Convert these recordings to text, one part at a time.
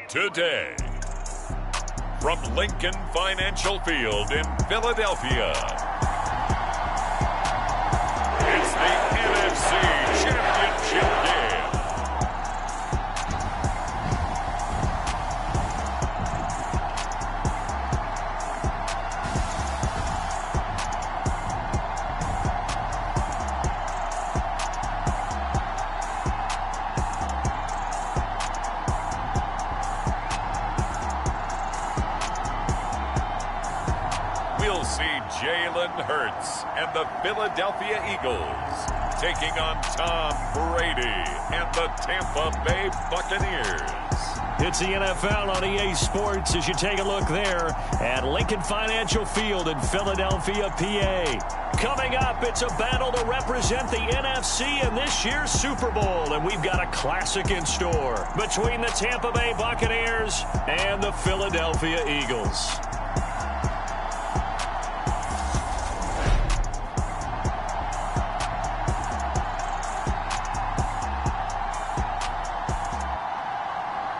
Today, from Lincoln Financial Field in Philadelphia, it's the NFC Championship game. We'll see Jalen Hurts and the Philadelphia Eagles taking on Tom Brady and the Tampa Bay Buccaneers. It's the NFL on EA Sports as you take a look there at Lincoln Financial Field in Philadelphia, PA. Coming up, it's a battle to represent the NFC in this year's Super Bowl, and we've got a classic in store between the Tampa Bay Buccaneers and the Philadelphia Eagles.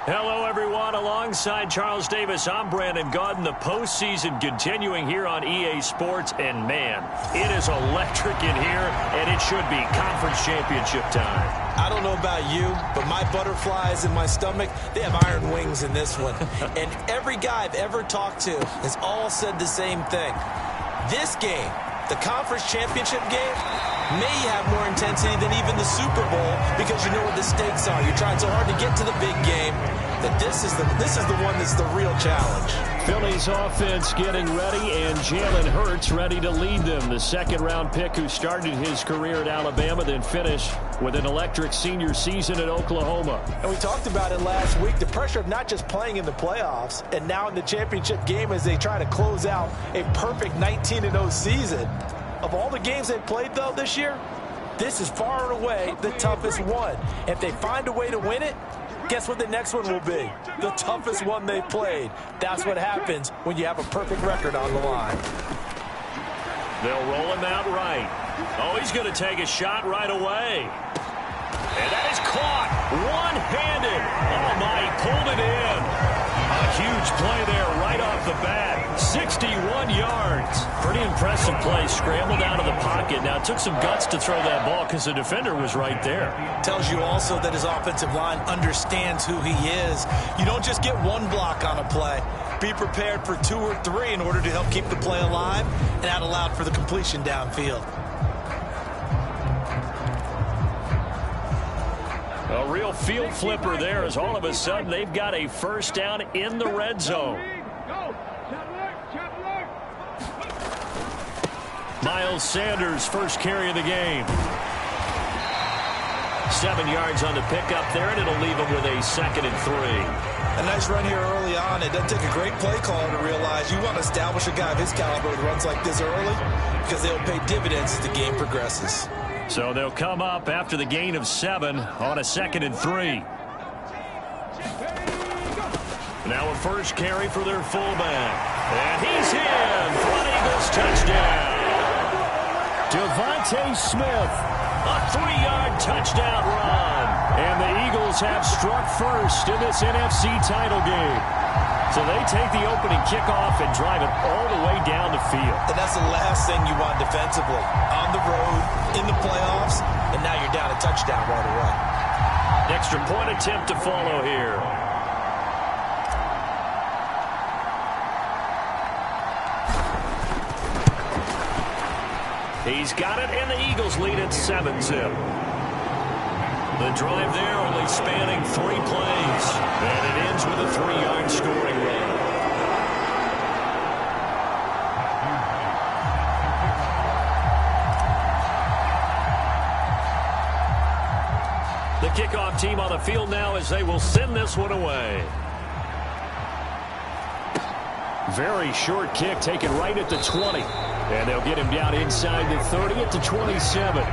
Hello, everyone. Alongside Charles Davis, I'm Brandon Gaudin. The postseason continuing here on EA Sports. And, man, it is electric in here, and it should be conference championship time. I don't know about you, but my butterflies in my stomach, they have iron wings in this one. And every guy I've ever talked to has all said the same thing. This game, the conference championship game, may have more intensity than even the Super Bowl because you know what the stakes are. You're trying so hard to get to the big game that this is the one that's the real challenge. Philly's offense getting ready, and Jalen Hurts ready to lead them. The second-round pick who started his career at Alabama, then finished with an electric senior season at Oklahoma. And we talked about it last week, the pressure of not just playing in the playoffs and now in the championship game as they try to close out a perfect 19-0 season. Of all the games they've played, though, this year, this is far and away the toughest one. If they find a way to win it, guess what the next one will be? The toughest one they've played. That's what happens when you have a perfect record on the line. They'll roll him out right. Oh, he's going to take a shot right away. And that is caught one-handed. Oh, my, he pulled it in. A huge play there right off the bat. 61 yards. Pretty impressive play. Scrambled out of the pocket. Now, it took some guts to throw that ball because the defender was right there. Tells you also that his offensive line understands who he is. You don't just get one block on a play. Be prepared for 2 or 3 in order to help keep the play alive and out allowed for the completion downfield. A real field flipper there as all of a sudden they've got a first down in the red zone. Miles Sanders, first carry of the game. 7 yards on the pickup there, and it'll leave him with a 2nd and 3. A nice run here early on. It doesn't take a great play caller to realize you want to establish a guy of his caliber with runs like this early because they'll pay dividends as the game progresses. So they'll come up after the gain of 7 on a 2nd and 3. Now a first carry for their fullback. And he's in for an Eagles touchdown. Devontae Smith, a 3-yard touchdown run. And the Eagles have struck first in this NFC title game. So they take the opening kickoff and drive it all the way down the field. And that's the last thing you want defensively. On the road, in the playoffs, and now you're down a touchdown right away. Extra point attempt to follow here. He's got it, and the Eagles lead at 7-zip. The drive there only spanning 3 plays. And it ends with a 3-yard scoring run. The kickoff team on the field now as they will send this one away. Very short kick taken right at the 20. And they'll get him down inside the 30 at the 27.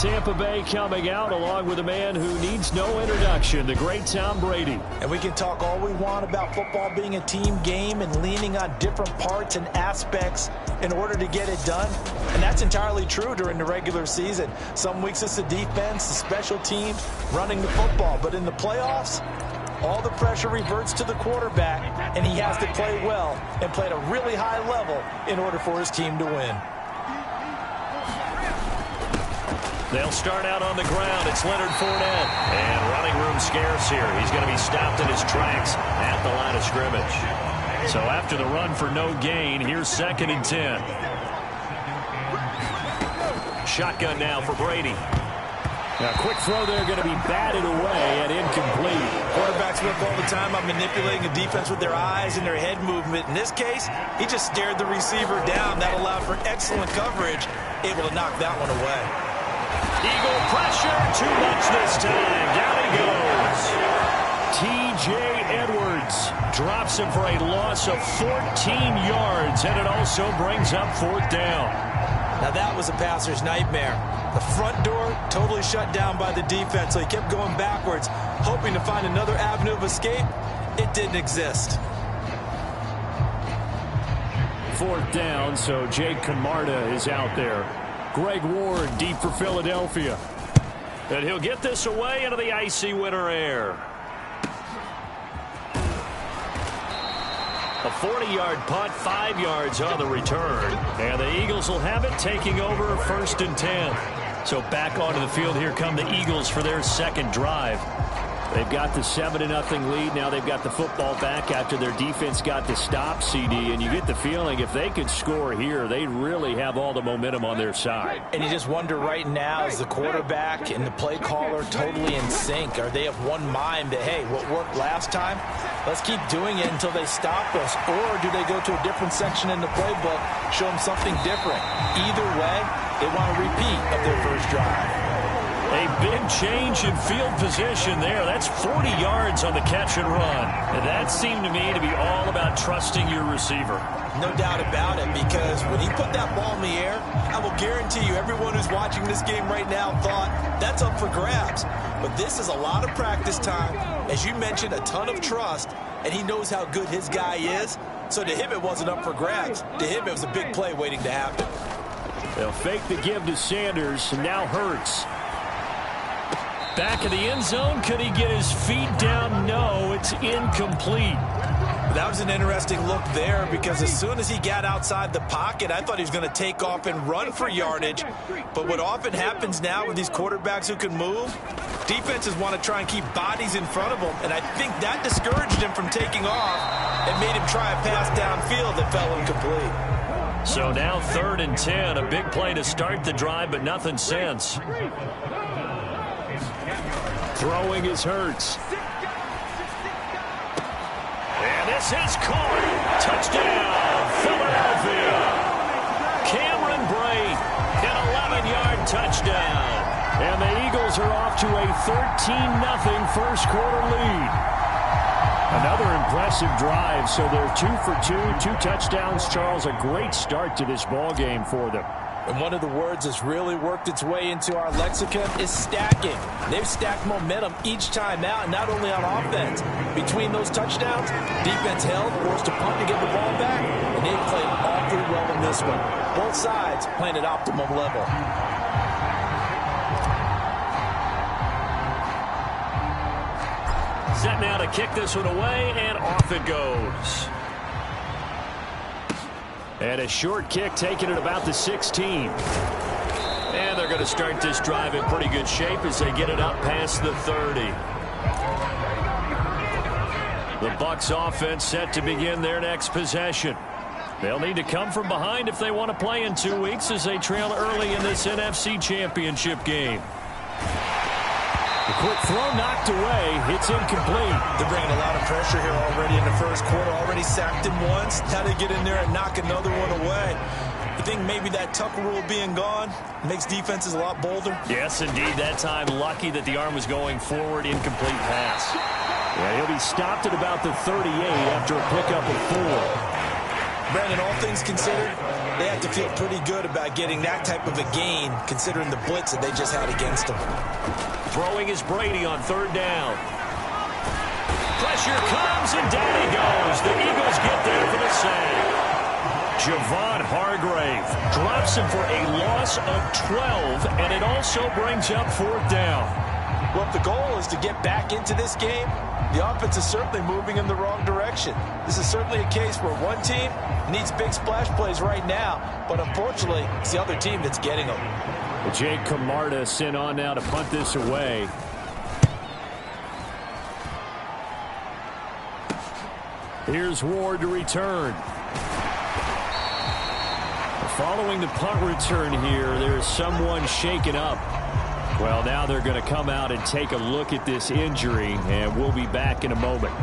Tampa Bay coming out along with a man who needs no introduction, the great Tom Brady. And we can talk all we want about football being a team game and leaning on different parts and aspects in order to get it done. And that's entirely true during the regular season. Some weeks it's the defense, the special teams, running the football. But in the playoffs, all the pressure reverts to the quarterback, and he has to play well and play at a really high level in order for his team to win. They'll start out on the ground. It's Leonard Fournette. And running room scarce here. He's going to be stopped in his tracks at the line of scrimmage. So after the run for no gain, here's 2nd and 10. Shotgun now for Brady. A quick throw there, going to be batted away and incomplete. Quarterbacks work all the time on manipulating a defense with their eyes and their head movement. In this case, he just stared the receiver down. That allowed for excellent coverage, able to knock that one away. Eagle pressure, too much this time. Down he goes. T.J. Edwards drops him for a loss of 14 yards, and it also brings up 4th down. Now that was a passer's nightmare. The front door totally shut down by the defense, so he kept going backwards, hoping to find another avenue of escape. It didn't exist. 4th down, so Jake Camarda is out there. Greg Ward deep for Philadelphia. And he'll get this away into the icy winter air. A 40-yard punt, 5 yards on the return. And the Eagles will have it, taking over 1st and 10. So back onto the field, here come the Eagles for their 2nd drive. They've got the 7-0 lead. Now they've got the football back after their defense got the stop, CD. And you get the feeling if they could score here, they really have all the momentum on their side. And you just wonder right now, is the quarterback and the play caller totally in sync? Are they of one mind that, hey, what worked last time, let's keep doing it until they stop us? Or do they go to a different section in the playbook, show them something different? Either way, they want a repeat of their first drive. A big change in field position there. That's 40 yards on the catch and run. And that seemed to me to be all about trusting your receiver. No doubt about it, because when he put that ball in the air, I will guarantee you everyone who's watching this game right now thought that's up for grabs. But this is a lot of practice time. As you mentioned, a ton of trust, and he knows how good his guy is. So to him, it wasn't up for grabs. To him, it was a big play waiting to happen. They'll fake the give to Sanders, and now Hurts. Back of the end zone. Could he get his feet down? No, it's incomplete. That was an interesting look there, because as soon as he got outside the pocket, I thought he was going to take off and run for yardage. But what often happens now with these quarterbacks who can move, defenses want to try and keep bodies in front of them. And I think that discouraged him from taking off and made him try a pass downfield that fell incomplete. So now 3rd and 10. A big play to start the drive, but nothing since. Throwing is Hurts. And this is caught. Touchdown, Philadelphia. Cameron Brate, an 11-yard touchdown. And the Eagles are off to a 13-0 first quarter lead. Another impressive drive, so they're 2 for 2, 2 touchdowns. Charles, a great start to this ball game for them. And one of the words that's really worked its way into our lexicon is stacking. They've stacked momentum each time out, not only on offense. Between those touchdowns, defense held, forced to punt to get the ball back, and they've played awfully well in this one. Both sides playing at optimum level. Set now to kick this one away, and off it goes. And a short kick taken at about the 16. And they're going to start this drive in pretty good shape as they get it up past the 30. The Bucs offense set to begin their next possession. They'll need to come from behind if they want to play in 2 weeks as they trail early in this NFC Championship game. The quick throw knocked away. It's incomplete. They're bringing a lot of pressure here already in the first quarter. Already sacked him once. Now they get in there and knock another one away. I think maybe that Tucker rule being gone makes defenses a lot bolder. Yes, indeed. That time lucky that the arm was going forward. Incomplete pass. Yeah, he'll be stopped at about the 38 after a pickup of 4. Brandon, all things considered, They have to feel pretty good about getting that type of a gain, considering the blitz that they just had against them. Throwing is Brady on third down. Pressure comes, and down he goes. The Eagles get there for the save. Javon Hargrave drops him for a loss of 12, and it also brings up fourth down. Well, if the goal is to get back into this game, the offense is certainly moving in the wrong direction. This is certainly a case where one team needs big splash plays right now, but unfortunately, it's the other team that's getting them. Jake Camarda sent on now to punt this away. Here's Ward to return. Following the punt return here, there is someone shaken up. Well, now they're going to come out and take a look at this injury, and we'll be back in a moment.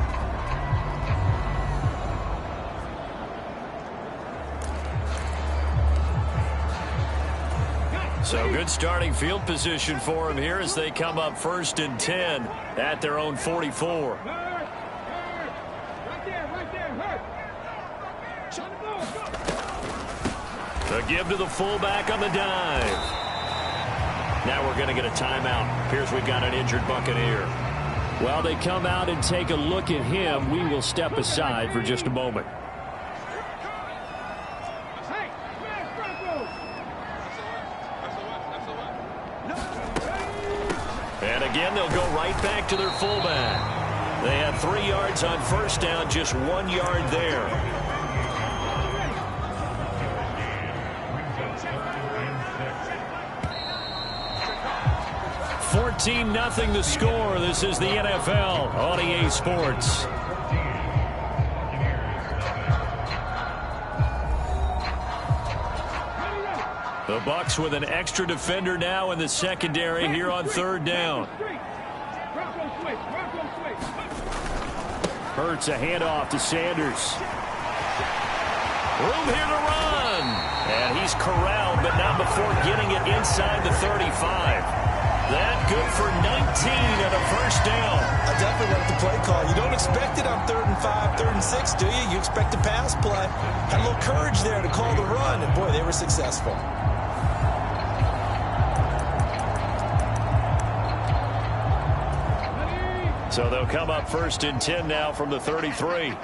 So good starting field position for them here as they come up 1st and 10 at their own 44. The give to the fullback on the dive. Now we're going to get a timeout. Appears we've got an injured Buccaneer. While they come out and take a look at him, we will step aside for just a moment. And again, they'll go right back to their fullback. They had 3 yards on first down, just 1 yard there. 14-0 the score. This is the NFL on EA Sports. The Bucs with an extra defender now in the secondary here on third down. Hurts a handoff to Sanders. Room here to run. And he's corralled, but not before getting it inside the 35. That good for 19 and a first down. I definitely like the play call. You don't expect it on 3rd and 5, 3rd and 6, do you? You expect a pass play. Had a little courage there to call the run, and boy, they were successful. So they'll come up 1st and 10 now from the 33.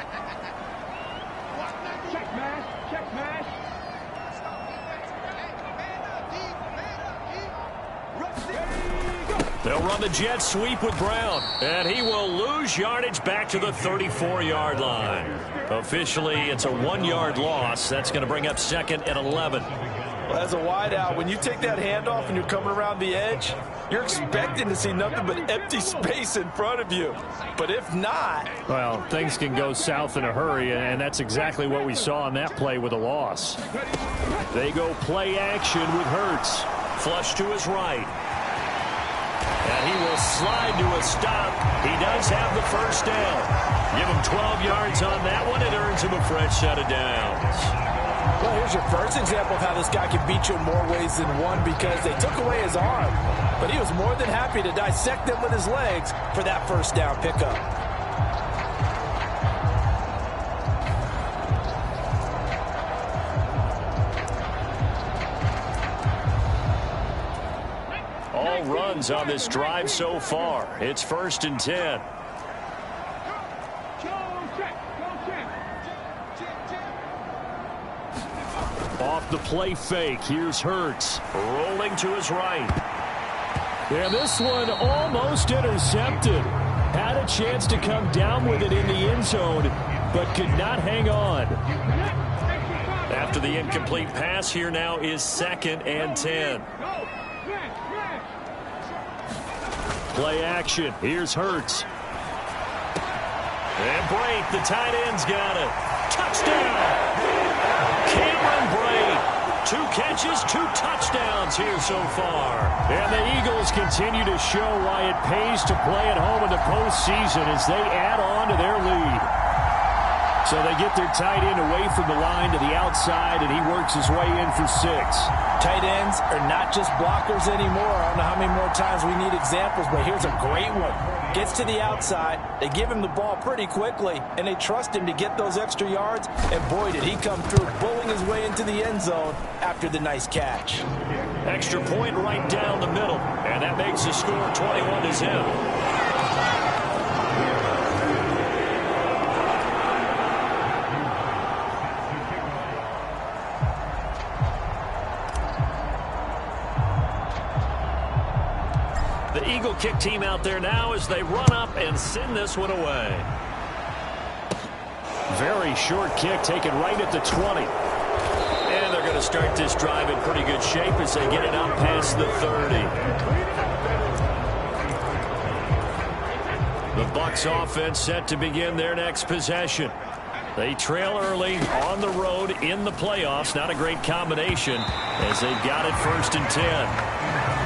They'll run the jet sweep with Brown, and he will lose yardage back to the 34-yard line. Officially, it's a 1-yard loss. That's going to bring up 2nd and 11. Well, as a wideout, when you take that handoff and you're coming around the edge, you're expecting to see nothing but empty space in front of you. But if not... Well, things can go south in a hurry, and that's exactly what we saw on that play with a loss. They go play action with Hurts. Flush to his right. And he will slide to a stop. He does have the first down. Give him 12 yards on that one. It earns him a fresh set of downs. Well, here's your first example of how this guy can beat you in more ways than one, because they took away his arm. But he was more than happy to dissect them with his legs for that first down pickup. All runs on this drive so far. It's 1st and 10. Off the play fake. Here's Hurts. Rolling to his right. And this one almost intercepted. Had a chance to come down with it in the end zone, but could not hang on. After the incomplete pass, here now is 2nd and 10. Play action. Here's Hurts. And Brate, the tight end's got it. Touchdown! Cameron Brate. 2 catches, 2 touchdowns here so far. And the Eagles continue to show why it pays to play at home in the postseason as they add on to their lead. So they get their tight end away from the line to the outside, and he works his way in for 6. Tight ends are not just blockers anymore. I don't know how many more times we need examples, but here's a great one. Gets to the outside, they give him the ball pretty quickly, and they trust him to get those extra yards, and boy, did he come through, bowling his way into the end zone after the nice catch. Extra point right down the middle, and that makes the score 21-0. The Eagle kick team out there now as they run up and send this one away. Very short kick taken right at the 20. And they're going to start this drive in pretty good shape as they get it out past the 30. The Bucs offense set to begin their next possession. They trail early on the road in the playoffs. Not a great combination as they've got it 1st and 10.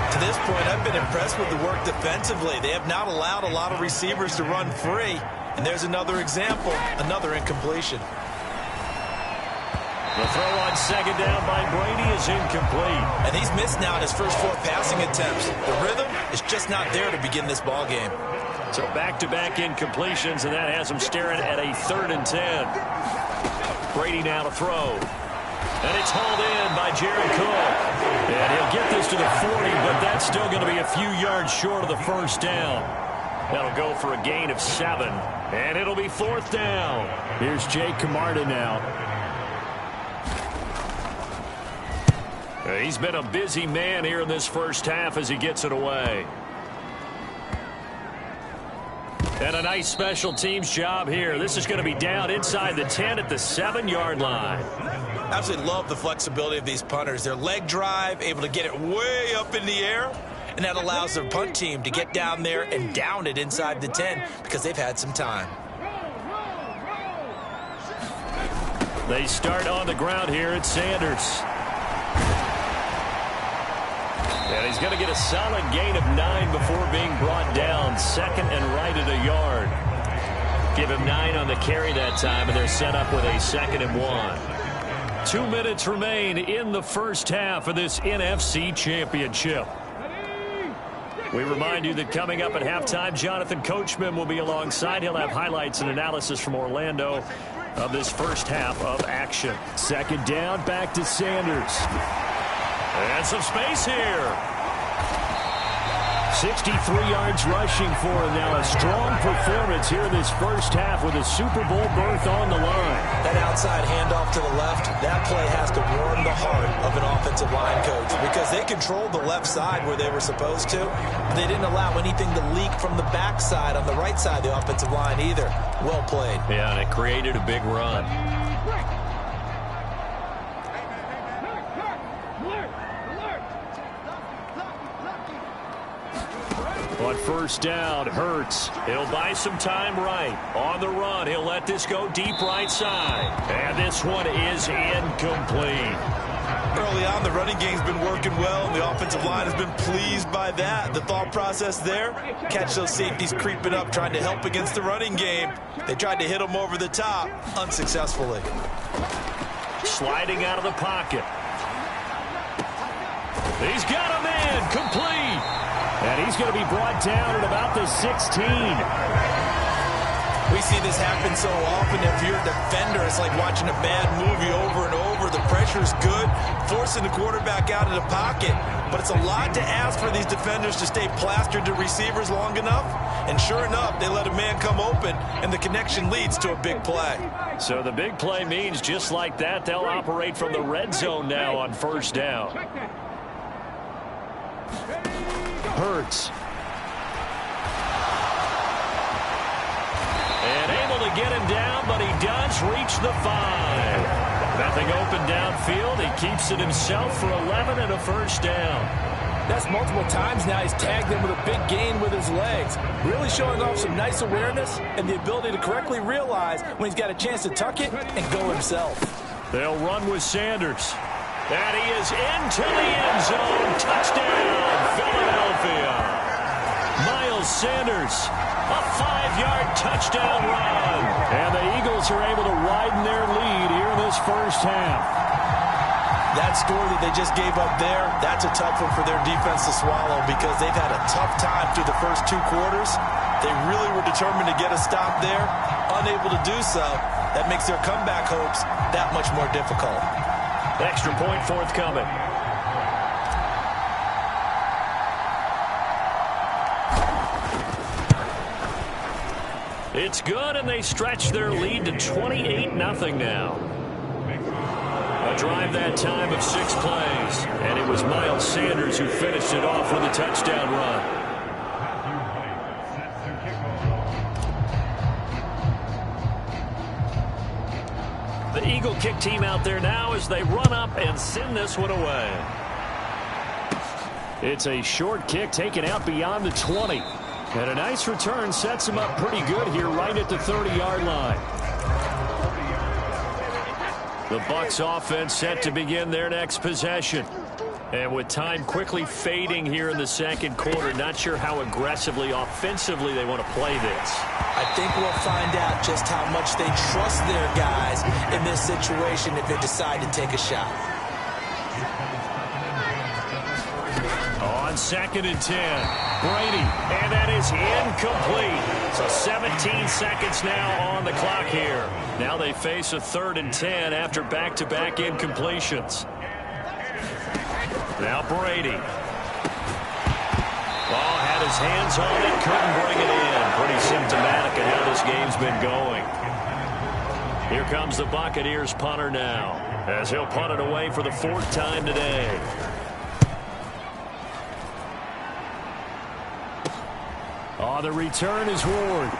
To this point, I've been impressed with the work defensively. They have not allowed a lot of receivers to run free. And there's another example, another incompletion. The throw on 2nd down by Brady is incomplete. And he's missed now in his first 4 passing attempts. The rhythm is just not there to begin this ball game. So back-to-back incompletions, and that has him staring at a 3rd and 10. Brady now to throw. And it's hauled in by Jared Cook. And he'll get this to the 40, but that's still going to be a few yards short of the 1st down. That'll go for a gain of 7. And it'll be 4th down. Here's Jake Camarda now. He's been a busy man here in this first half as he gets it away. And a nice special teams job here. This is going to be down inside the 10 at the 7-yard line. Absolutely love the flexibility of these punters. Their leg drive, able to get it way up in the air, and that allows their punt team to get down there and down it inside the 10 because they've had some time. They start on the ground here at Sanders. And he's going to get a solid gain of 9 before being brought down. 2nd and right at a yard. Give him 9 on the carry that time, and they're set up with a 2nd and 1. 2 minutes remain in the first half of this NFC Championship. We remind you that coming up at halftime, Jonathan Coachman will be alongside. He'll have highlights and analysis from Orlando of this first half of action. 2nd down, back to Sanders. And some space here. 63 yards rushing for him now. A strong performance here in this first half with a Super Bowl berth on the line. That outside handoff to the left, that play has to warm the heart of an offensive line coach because they controlled the left side where they were supposed to. But they didn't allow anything to leak from the backside on the right side of the offensive line either. Well played. Yeah, and it created a big run. On 1st down, Hurts. He'll buy some time right. On the run, he'll let this go deep right side. And this one is incomplete. Early on, the running game's been working well, and the offensive line has been pleased by that. The thought process there, catch those safeties creeping up, trying to help against the running game. They tried to hit them over the top, unsuccessfully. Sliding out of the pocket. He's got him in, complete. And he's going to be brought down at about the 16. We see this happen so often. If you're a defender, it's like watching a bad movie over and over. The pressure's good, forcing the quarterback out of the pocket. But it's a lot to ask for these defenders to stay plastered to receivers long enough. And sure enough, they let a man come open, and the connection leads to a big play. So the big play means just like that, they'll operate from the red zone now on 1st down. Hurts. And able to get him down, but he does reach the 5. Nothing open downfield. He keeps it himself for 11 and a 1st down. That's multiple times now. He's tagged him with a big gain with his legs. Really showing off some nice awareness and the ability to correctly realize when he's got a chance to tuck it and go himself. They'll run with Sanders. And he is into the end zone. Touchdown, Philadelphia. Miles Sanders, a 5-yard touchdown run. And the Eagles are able to widen their lead here in this first half. That score that they just gave up there, that's a tough one for their defense to swallow because they've had a tough time through the first 2 quarters. They really were determined to get a stop there, unable to do so. That makes their comeback hopes that much more difficult. Extra point forthcoming. It's good, and they stretch their lead to 28-0 now. A drive that time of 6 plays, and it was Miles Sanders who finished it off with a touchdown run. The Eagle kick team out there now as they run up and send this one away. It's a short kick taken out beyond the 20. And a nice return sets him up pretty good here right at the 30-yard line. The Bucs offense set to begin their next possession. And with time quickly fading here in the second quarter, not sure how aggressively, offensively they want to play this. I think we'll find out just how much they trust their guys in this situation if they decide to take a shot. On 2nd and 10, Brady, and that is incomplete. So 17 seconds now on the clock here. Now they face a 3rd and 10 after back-to-back incompletions. Now Brady. Oh, had his hands on it, couldn't bring it in. Pretty symptomatic of how this game's been going. Here comes the Buccaneers punter now, as he'll punt it away for the 4th time today. Oh, the return is Ward.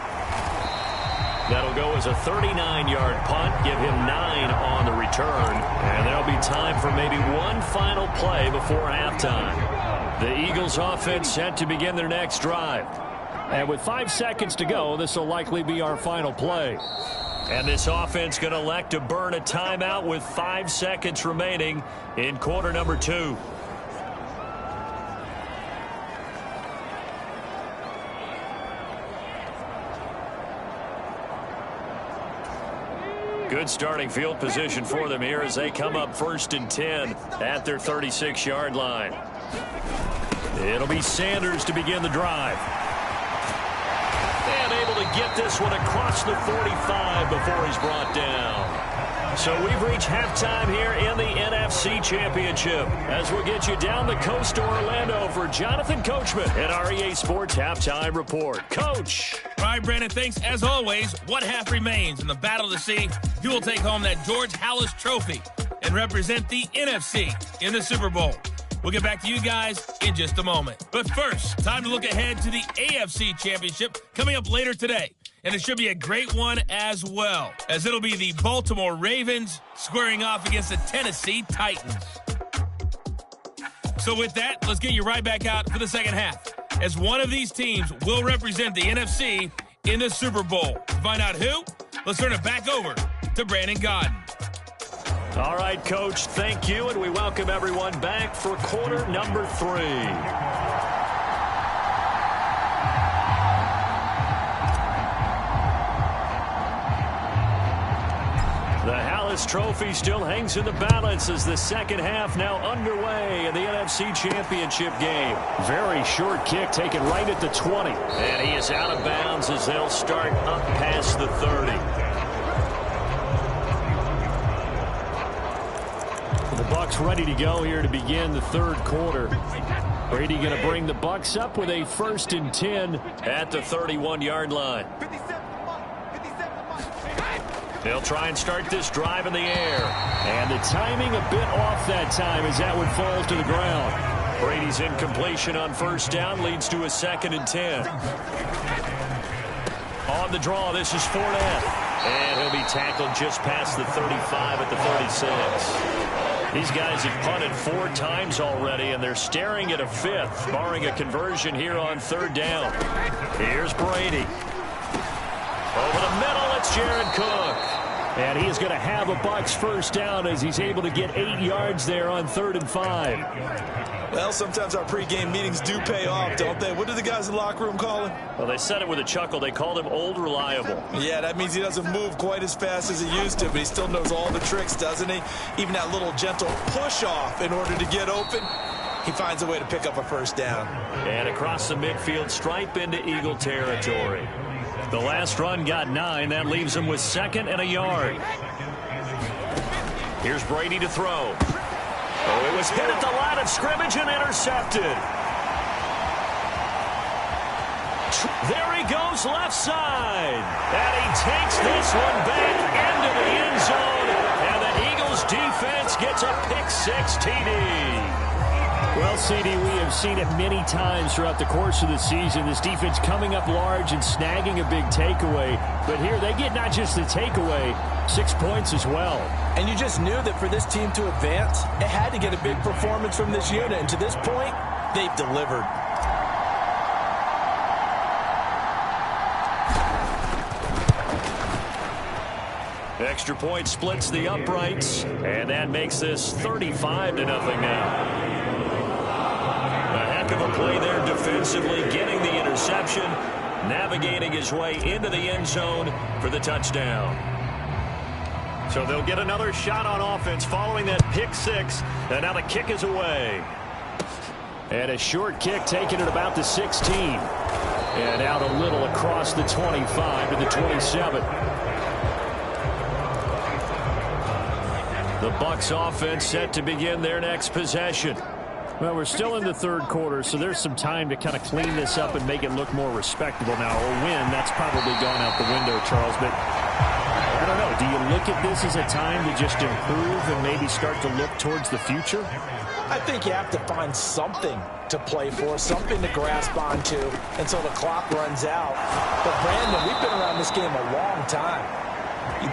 That'll go as a 39-yard punt, give him 9 on the return, and there'll be time for maybe one final play before halftime. The Eagles offense set to begin their next drive. And with 5 seconds to go, this will likely be our final play. And this offense going to elect to burn a timeout with 5 seconds remaining in quarter number 2. Good starting field position for them here as they come up 1st and 10 at their 36-yard line. It'll be Sanders to begin the drive. And able to get this one across the 45 before he's brought down. So we've reached halftime here in the NFC Championship as we'll get you down the coast to Orlando for Jonathan Coachman at our EA Sports Halftime Report. Coach. All right, Brandon, thanks. As always, one half remains in the battle to see who will take home that George Halas Trophy and represent the NFC in the Super Bowl. We'll get back to you guys in just a moment. But first, time to look ahead to the AFC Championship coming up later today. And it should be a great one as well, as it'll be the Baltimore Ravens squaring off against the Tennessee Titans. So with that, let's get you right back out for the second half, as one of these teams will represent the NFC in the Super Bowl. To find out who, let's turn it back over to Brandon Gaudin. All right, Coach, thank you, and we welcome everyone back for quarter number 3. The Halas Trophy still hangs in the balance as the second half now underway in the NFC Championship game. Very short kick taken right at the 20. And he is out of bounds as they'll start up past the 30. The Bucs ready to go here to begin the 3rd quarter. Brady going to bring the Bucs up with a 1st and 10 at the 31-yard line. They'll try and start this drive in the air. And the timing a bit off that time as that one falls to the ground. Brady's incompletion on 1st down leads to a 2nd and 10. On the draw, this is Fournette. And he'll be tackled just past the 35 at the 36. These guys have punted 4 times already, and they're staring at a 5th, barring a conversion here on 3rd down. Here's Brady. Over the middle, it's Jared Cook. And he is going to have a Bucs first down as he's able to get 8 yards there on 3rd and 5. Well, sometimes our pregame meetings do pay off, don't they? What do the guys in the locker room call him? Well, they said it with a chuckle. They called him Old Reliable. Yeah, that means he doesn't move quite as fast as he used to, but he still knows all the tricks, doesn't he? Even that little gentle push-off in order to get open, he finds a way to pick up a first down. And across the midfield stripe into Eagle territory. The last run got 9. That leaves him with 2nd and a yard. Here's Brady to throw. Oh, it was hit at the line of scrimmage and intercepted. There he goes left side. And he takes this one back into the end zone. And the Eagles defense gets a pick-6 TD. Well, CD, we have seen it many times throughout the course of the season. This defense coming up large and snagging a big takeaway. But here they get not just the takeaway, 6 points as well. And you just knew that for this team to advance, it had to get a big performance from this unit. And to this point, they've delivered. Extra point splits the uprights, and that makes this 35-0 now. Of a play there defensively, getting the interception, navigating his way into the end zone for the touchdown. So they'll get another shot on offense following that pick-6, and now the kick is away. And a short kick taken at about the 16. And out a little across the 25 to the 27. The Bucs offense set to begin their next possession. Well, we're still in the 3rd quarter, so there's some time to kind of clean this up and make it look more respectable now. A win, that's probably gone out the window, Charles. But I don't know. Do you look at this as a time to just improve and maybe start to look towards the future? I think you have to find something to play for, something to grasp onto until the clock runs out. But, Brandon, we've been around this game a long time.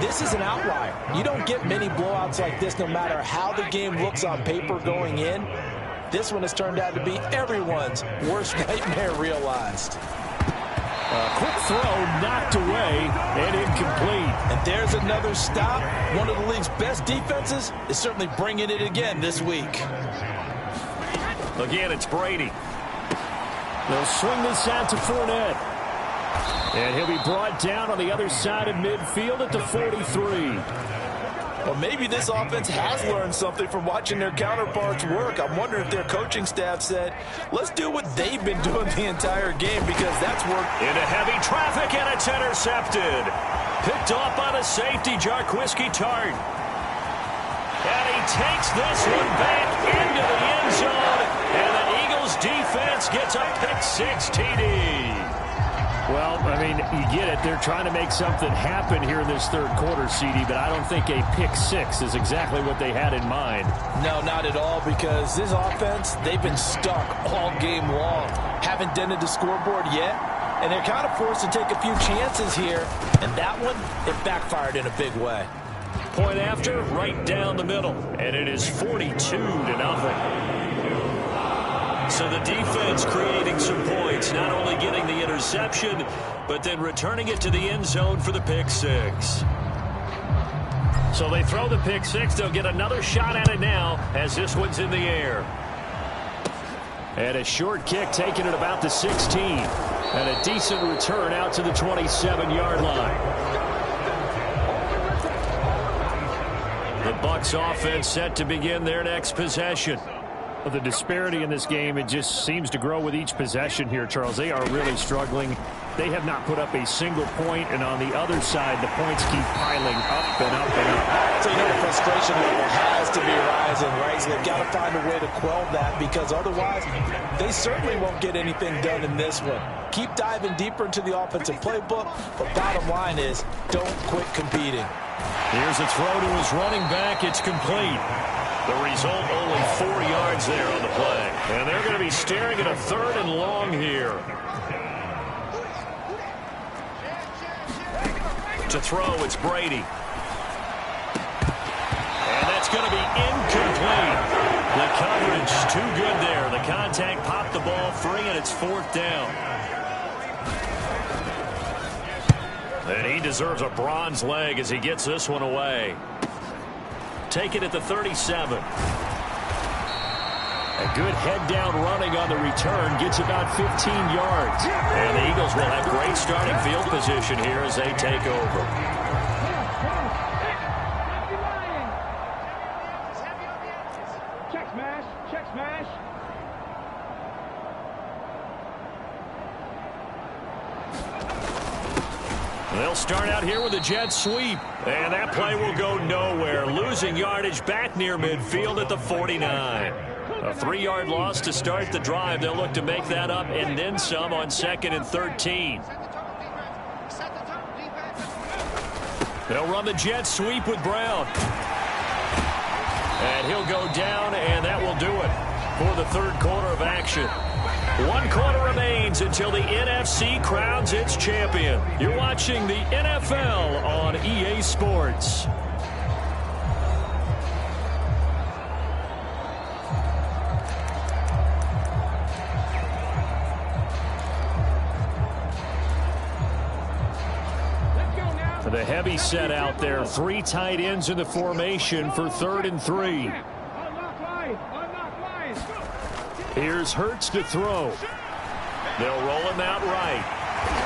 This is an outlier. You don't get many blowouts like this no matter how the game looks on paper going in. This one has turned out to be everyone's worst nightmare realized. Quick throw knocked away and incomplete. And there's another stop. One of the league's best defenses is certainly bringing it again this week. Again, it's Brady. They'll swing this out to Fournette. And he'll be brought down on the other side of midfield at the 43. Well, maybe this offense has learned something from watching their counterparts work. I'm wondering if their coaching staff said, let's do what they've been doing the entire game, because that's worked. Into heavy traffic, and it's intercepted. Picked off by the safety, Jarquiski Tart. And he takes this one back into the end zone, and the Eagles defense gets a pick-6 TD. Well, I mean, you get it. They're trying to make something happen here in this 3rd quarter, CD, but I don't think a pick-6 is exactly what they had in mind. No, not at all, because this offense, they've been stuck all game long. Haven't dented the scoreboard yet, and they're kind of forced to take a few chances here, and that one, it backfired in a big way. Point after, right down the middle, and it is 42-0. So the defense creating some points, not only getting the interception, but then returning it to the end zone for the pick-6. So they throw the pick-6. They'll get another shot at it now as this one's in the air. And a short kick taken at about the 16. And a decent return out to the 27-yard line. The Bucs offense set to begin their next possession. The disparity in this game, it just seems to grow with each possession here, Charles. They are really struggling. They have not put up a single point, and on the other side, the points keep piling up and up and up. So, you know, the frustration level has to be rising, right? So they've got to find a way to quell that, because otherwise, they certainly won't get anything done in this one. Keep diving deeper into the offensive playbook, but bottom line is, don't quit competing. Here's a throw to his running back. It's complete. The result, only 4 yards there on the play. And they're going to be staring at a 3rd and long here. To throw, it's Brady. And that's going to be incomplete. The coverage too good there. The contact popped the ball free, and it's 4th down. And he deserves a bronze leg as he gets this one away. Take it at the 37. A good head-down running on the return gets about 15 yards. And the Eagles will have great starting field position here as they take over. Check smash, check smash. They'll start out here with a jet sweep. And that play will go nowhere. Losing yardage back near midfield at the 49. A 3-yard loss to start the drive. They'll look to make that up and then some on 2nd and 13. They'll run the jet sweep with Brown. And he'll go down, and that will do it for the third quarter of action. 1 quarter remains until the NFC crowns its champion. You're watching the NFL on EA Sports. The heavy set out there. 3 tight ends in the formation for 3rd and 3. Here's Hurts to throw. They'll roll him out right.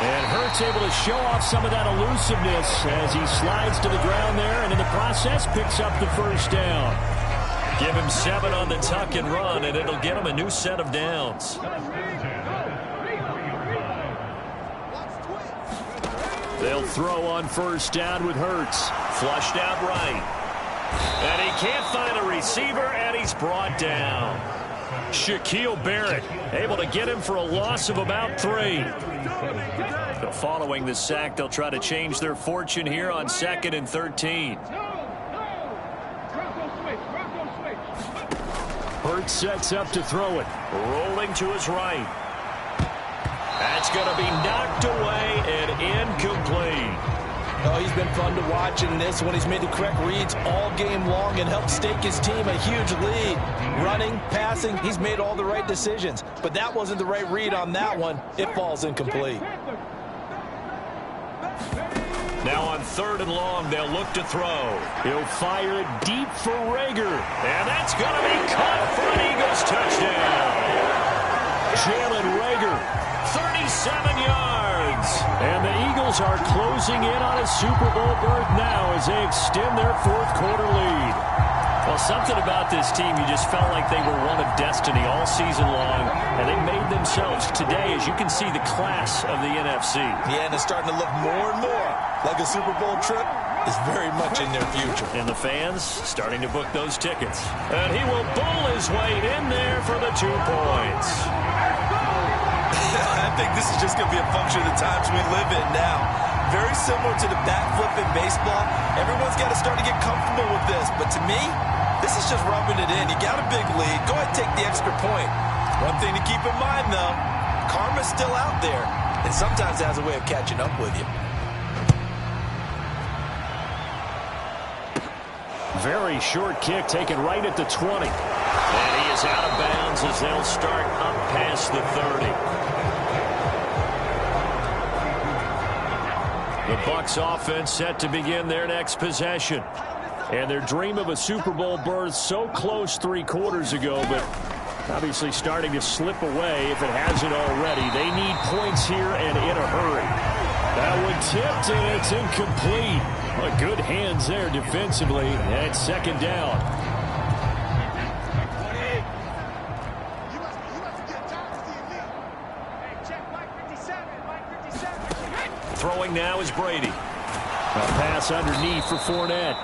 And Hurts able to show off some of that elusiveness as he slides to the ground there, and in the process picks up the first down. Give him 7 on the tuck and run, and it'll get him a new set of downs. They'll throw on first down with Hurts. Flushed out right. And he can't find a receiver, and he's brought down. Shaquille Barrett able to get him for a loss of about 3. So following the sack, they'll try to change their fortune here on 2nd and 13. Hurts sets up to throw it. Rolling to his right. That's going to be knocked away and incomplete. Oh, he's been fun to watch in this one. He's made the correct reads all game long and helped stake his team a huge lead. Running, passing, he's made all the right decisions. But that wasn't the right read on that one. It falls incomplete. Now on 3rd and long, they'll look to throw. He'll fire it deep for Rager. And that's going to be caught for an Eagles touchdown. Jalen Rager, 37 yards. And the Eagles are closing in on a Super Bowl berth now as they extend their 4th quarter lead. Well, something about this team, you just felt like they were one of destiny all season long, and they made themselves today, as you can see, the class of the NFC. Yeah, and it's starting to look more and more like a Super Bowl trip is very much in their future. And the fans starting to book those tickets. And he will bowl his way in there for the 2 points. I think this is just going to be a function of the times we live in now. Very similar to the bat flip in baseball. Everyone's got to start to get comfortable with this. But to me, this is just rubbing it in. You got a big lead. Go ahead and take the extra point. One thing to keep in mind, though, karma's still out there. And sometimes it has a way of catching up with you. Very short kick taken right at the 20. And he is out of bounds as they'll start up past the 30. The Bucs offense set to begin their next possession. And their dream of a Super Bowl berth so close 3 quarters ago, but obviously starting to slip away if it hasn't already. They need points here and in a hurry. That one tipped and it's incomplete. Well, good hands there defensively, and it's 2nd down. Throwing now is Brady. A pass underneath for Fournette.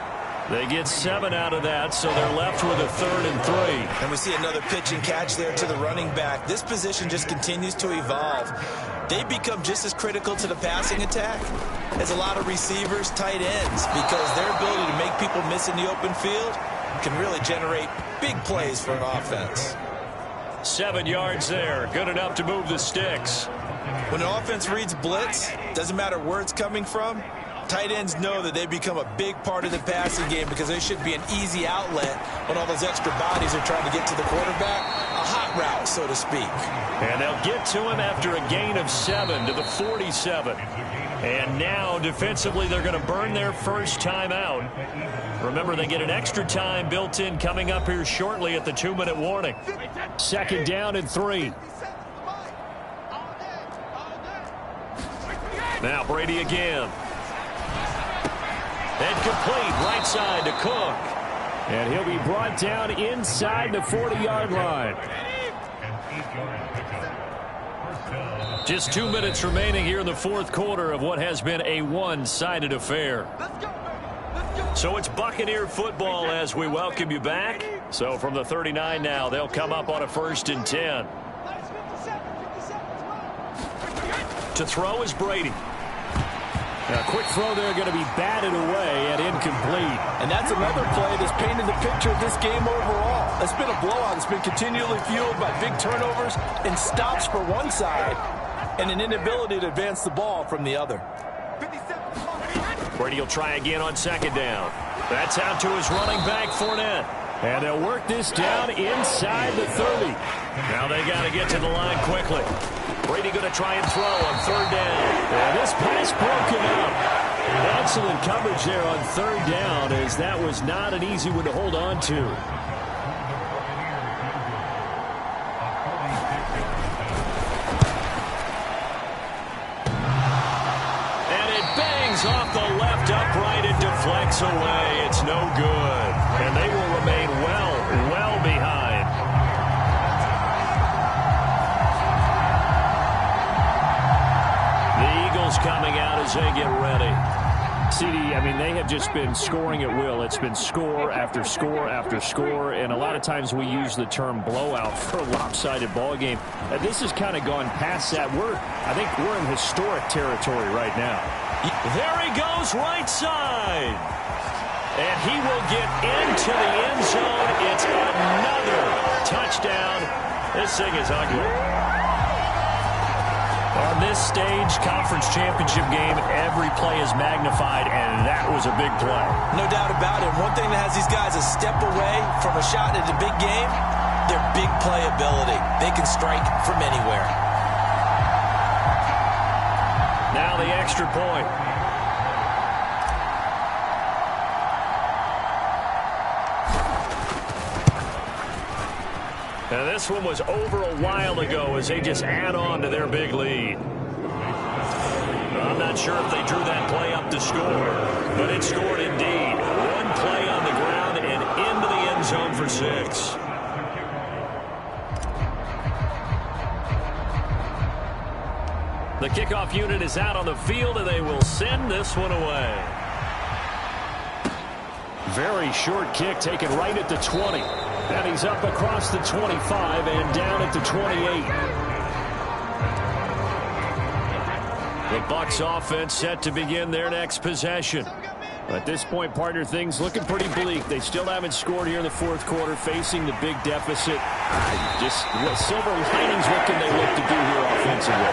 They get 7 out of that, so they're left with a 3rd and 3. And we see another pitch and catch there to the running back. This position just continues to evolve. They become just as critical to the passing attack as a lot of receivers, tight ends, because their ability to make people miss in the open field can really generate big plays for an offense. 7 yards there, good enough to move the sticks. When an offense reads blitz, doesn't matter where it's coming from, Tight ends know that they become a big part of the passing game because they should be an easy outlet when all those extra bodies are trying to get to the quarterback. A hot route, so to speak. And they'll get to him after a gain of 7 to the 47. And now, defensively, they're going to burn their first time out. Remember, they get an extra time built in coming up here shortly at the 2-minute warning. 2nd down and 3. Now Brady again. And complete right side to Cook. And he'll be brought down inside the 40-yard line. Just 2 minutes remaining here in the 4th quarter of what has been a one-sided affair. So it's Buccaneer football as we welcome you back. So from the 39 now, they'll come up on a 1st and 10. To throw is Brady. A quick throw there going to be batted away and incomplete. And that's another play that's painted the picture of this game overall. It's been a blowout. It's been continually fueled by big turnovers and stops for one side and an inability to advance the ball from the other. Brady will try again on 2nd down. That's out to his running back, Fournette. And they'll work this down inside the 30. Now they got to get to the line quickly. Brady going to try and throw on 3rd down. And this pass broken up. Excellent coverage there on 3rd down, as that was not an easy one to hold on to. And it bangs off the left upright and deflects away. It's no good. And they will remain well behind. Coming out as they get ready. CD, I mean, they have just been scoring at will. It's been score after score after score, and a lot of times we use the term blowout for a lopsided ball game. This has kind of gone past that. I think we're in historic territory right now. There he goes, right side. And he will get into the end zone. It's another touchdown. This thing is ugly. On this stage, conference championship game, every play is magnified, and that was a big play. No doubt about it. One thing that has these guys a step away from a shot at a big game, their big playability. They can strike from anywhere. Now the extra point. And this one was over a while ago as they just add on to their big lead. I'm not sure if they drew that play up to score, but it scored indeed. One play on the ground and into the end zone for 6. The kickoff unit is out on the field, and they will send this one away. Very short kick taken right at the 20. And he's up across the 25 and down at the 28. The Bucs offense set to begin their next possession. At this point, partner, things looking pretty bleak. They still haven't scored here in the 4th quarter, facing the big deficit. Just silver linings, what can they look to do here offensively?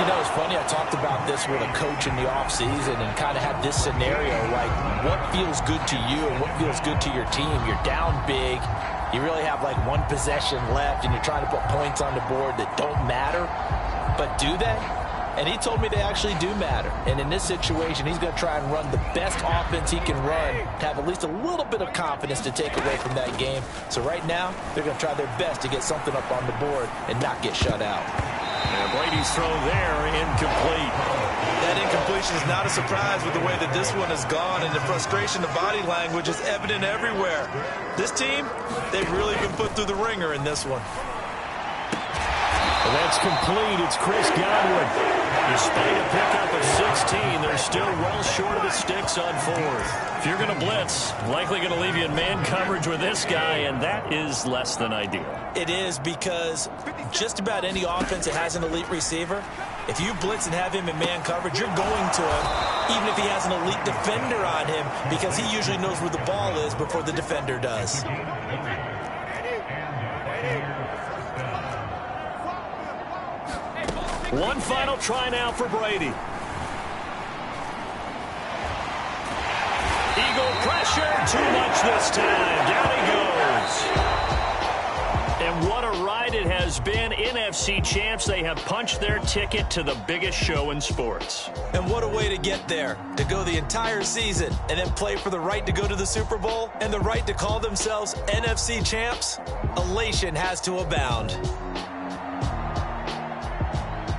You know, it's funny, I talked about this with a coach in the offseason and kind of had this scenario, like what feels good to you and what feels good to your team. You're down big. You really have like one possession left, and you're trying to put points on the board that don't matter. But do they? And he told me they actually do matter. And in this situation, he's going to try and run the best offense he can run to have at least a little bit of confidence to take away from that game. So right now, they're going to try their best to get something up on the board and not get shut out. And Brady's throw there, incomplete. That incompletion is not a surprise with the way that this one has gone, and the frustration, the body language is evident everywhere. This team, they've really been put through the ringer in this one. And that's complete. It's Chris Godwin. Despite a pickup of 16, they're still well short of the sticks on 4th. If you're going to blitz, likely going to leave you in man coverage with this guy, and that is less than ideal. It is, because just about any offense that has an elite receiver, if you blitz and have him in man coverage, you're going to him, even if he has an elite defender on him, because he usually knows where the ball is before the defender does. One final try now for Brady. too much this time. Down he goes. And what a ride it has been. NFC champs, they have punched their ticket to the biggest show in sports. And what a way to get there, to go the entire season and then play for the right to go to the Super Bowl and the right to call themselves NFC champs. Elation has to abound.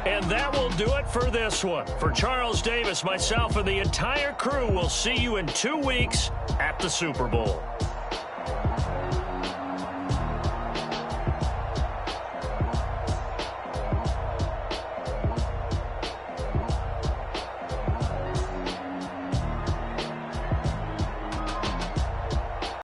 And that will do it for this one. For Charles Davis, myself, and the entire crew, we'll see you in 2 weeks at the Super Bowl.